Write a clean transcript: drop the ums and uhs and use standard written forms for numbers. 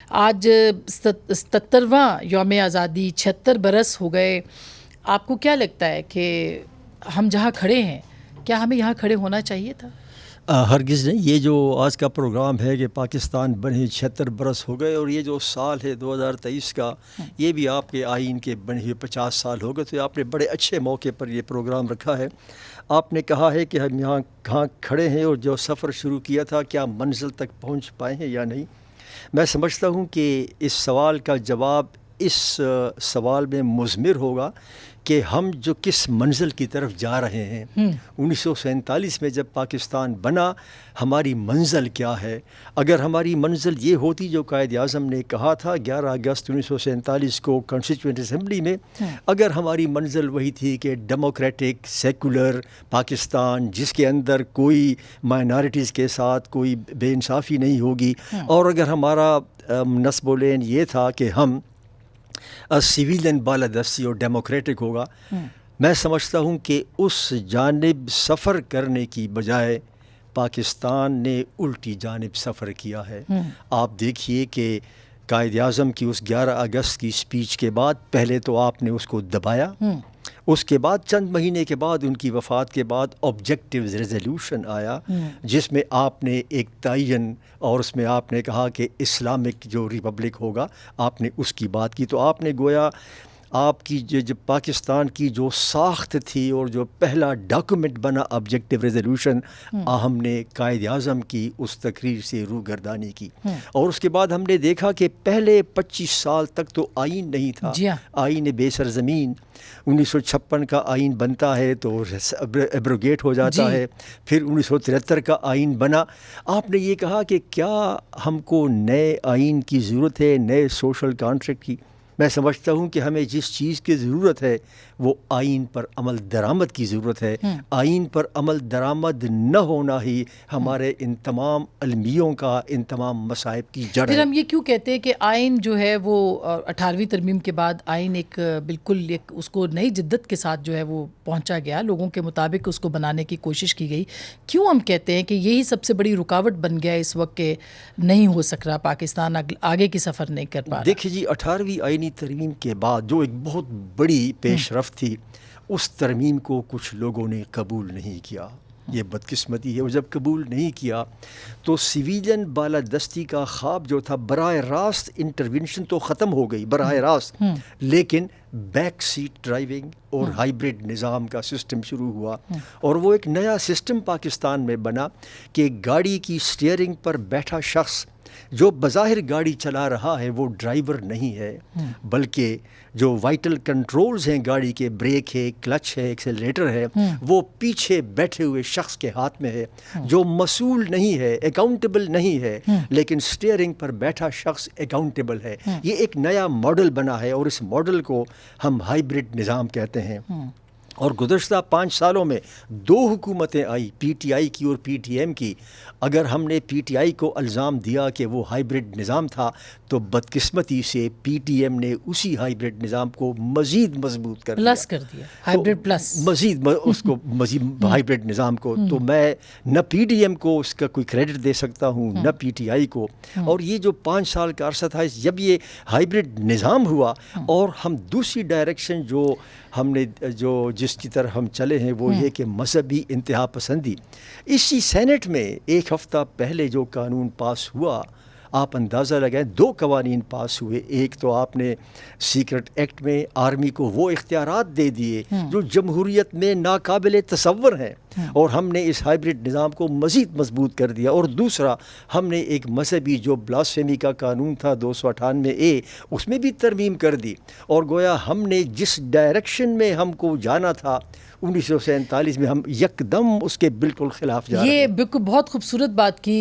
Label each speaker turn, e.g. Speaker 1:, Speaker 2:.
Speaker 1: آج 77واں یوم آزادی 76 برس ہو گئے. آپ کو کیا لگتا ہے کہ ہم جہاں کھڑے ہیں کیا ہمیں یہاں کھڑے ہونا چاہیے تھا؟
Speaker 2: ہرگز نہیں. یہ جو آج کا پروگرام ہے کہ پاکستان بنے 76 برس ہو گئے، اور یہ جو سال ہے 2023 کا، یہ بھی آپ کے آئین کے بنے ہوئے 50 سال ہو گئے. تو آپ نے بڑے اچھے موقع پر یہ پروگرام رکھا ہے. آپ نے کہا ہے کہ ہم یہاں کہاں کھڑے ہیں اور جو سفر شروع کیا تھا کیا منزل تک پہنچ پائے ہیں یا نہیں. میں سمجھتا ہوں کہ اس سوال کا جواب اس سوال میں مضمر ہوگا کہ ہم جو کس منزل کی طرف جا رہے ہیں. 1947 میں جب پاکستان بنا، ہماری منزل کیا ہے؟ اگر ہماری منزل یہ ہوتی جو قائد اعظم نے کہا تھا 11 اگست 1947 کو کانسٹیٹیوئنٹ اسمبلی میں، اگر ہماری منزل وہی تھی کہ ڈیموکریٹک سیکولر پاکستان جس کے اندر کوئی مائنارٹیز کے ساتھ کوئی بے انصافی نہیں ہوگی، اور اگر ہمارا نصب العین یہ تھا کہ ہم سویلین بالادستی اور ڈیموکریٹک ہوگا، میں سمجھتا ہوں کہ اس جانب سفر کرنے کی بجائے پاکستان نے الٹی جانب سفر کیا ہے. آپ دیکھیے کہ قائد اعظم کی اس 11 اگست کی اسپیچ کے بعد پہلے تو آپ نے اس کو دبایا، اس کے بعد چند مہینے کے بعد ان کی وفات کے بعد آبجیکٹیو ریزولوشن آیا جس میں آپ نے ایک تعین، اور اس میں آپ نے کہا کہ اسلامک جو ریپبلک ہوگا، آپ نے اس کی بات کی. تو آپ نے گویا آپ کی جو پاکستان کی جو ساخت تھی اور جو پہلا ڈاکومنٹ بنا آبجیکٹیو ریزولوشن، ہم نے قائد اعظم کی اس تقریر سے روگردانی کی. اور اس کے بعد ہم نے دیکھا کہ پہلے 25 سال تک تو آئین نہیں تھا. آئین بے سرزمین 1956 کا آئین بنتا ہے تو ایبروگیٹ ہو جاتا ہے. پھر 1973 کا آئین بنا. آپ نے یہ کہا کہ کیا ہم کو نئے آئین کی ضرورت ہے، نئے سوشل کانٹریکٹ کی؟ میں سمجھتا ہوں کہ ہمیں جس چیز کی ضرورت ہے وہ آئین پر عمل درآمد کی ضرورت ہے. آئین پر عمل درآمد نہ ہونا ہی ہمارے ان تمام المیوں کا، ان تمام مصائب کی جڑ ہے.
Speaker 1: پھر ہم یہ کیوں کہتے ہیں کہ آئین جو ہے وہ 18ویں ترمیم کے بعد آئین ایک بالکل ایک اس کو نئی جدت کے ساتھ جو ہے وہ پہنچا گیا، لوگوں کے مطابق اس کو بنانے کی کوشش کی گئی. کیوں ہم کہتے ہیں کہ یہی سب سے بڑی رکاوٹ بن گیا اس وقت کہ نہیں ہو سک رہا، پاکستان آگے کی سفر نہیں کر پا رہا؟
Speaker 2: دیکھیے جی، 18ویں آئینی ترمیم کے بعد جو ایک بہت بڑی پیش رفت تھی، اس ترمیم کو کچھ لوگوں نے قبول نہیں کیا. یہ بدقسمتی ہے. اور جب قبول نہیں کیا تو سویلین بالادستی کا خواب جو تھا، براہ راست انٹرونشن تو ختم ہو گئی براہ راست، لیکن بیک سیٹ ڈرائیونگ اور ہائیبرڈ نظام کا سسٹم شروع ہوا. اور وہ ایک نیا سسٹم پاکستان میں بنا کہ گاڑی کی سٹیئرنگ پر بیٹھا شخص جو بظاہر گاڑی چلا رہا ہے وہ ڈرائیور نہیں ہے، بلکہ جو وائٹل کنٹرولز ہیں گاڑی کے، بریک ہے، کلچ ہے، ایکسیلریٹر ہے، وہ پیچھے بیٹھے ہوئے شخص کے ہاتھ میں ہے، جو مسئول نہیں ہے، اکاؤنٹیبل نہیں ہے، لیکن سٹیئرنگ پر بیٹھا شخص اکاؤنٹیبل ہے. یہ ایک نیا ماڈل بنا ہے، اور اس ماڈل کو ہم ہائیبرڈ نظام کہتے ہیں. اور گزشتہ 5 سالوں میں 2 حکومتیں آئی، پی ٹی آئی کی اور پی ٹی ایم کی. اگر ہم نے پی ٹی آئی کو الزام دیا کہ وہ ہائیبرڈ نظام تھا، تو بدقسمتی سے پی ٹی ایم نے اسی ہائیبرڈ نظام کو مزید مضبوط کر دیا،
Speaker 1: پلس کر دیا، ہائیبرڈ پلس،
Speaker 2: مزید اس کو مزید ہائیبرڈ نظام کو. تو میں نہ پی ڈی ایم کو اس کا کوئی کریڈٹ دے سکتا ہوں، نہ پی ٹی آئی کو. اور یہ جو 5 سال کا عرصہ تھا، جب یہ ہائیبرڈ نظام ہوا اور ہم دوسری ڈائریکشن جو ہم نے جس کی طرح ہم چلے ہیں وہ یہ کہ مذہبی انتہا پسندی. اسی سینٹ میں ایک ہفتہ پہلے جو قانون پاس ہوا، آپ اندازہ لگائیں 2 قوانین پاس ہوئے. ایک تو آپ نے سیکرٹ ایکٹ میں آرمی کو وہ اختیارات دے دیے جو جمہوریت میں ناقابل تصور ہیں، اور ہم نے اس ہائیبرڈ نظام کو مزید مضبوط کر دیا. اور دوسرا، ہم نے ایک مذہبی جو بلاسفیمی کا قانون تھا 298A، اس میں بھی ترمیم کر دی. اور گویا ہم نے جس ڈائریکشن میں ہم کو جانا تھا 1947 میں، ہم یکدم اس کے بالکل خلاف جا رہے ہیں.
Speaker 1: یہ بالکل بہت خوبصورت بات کی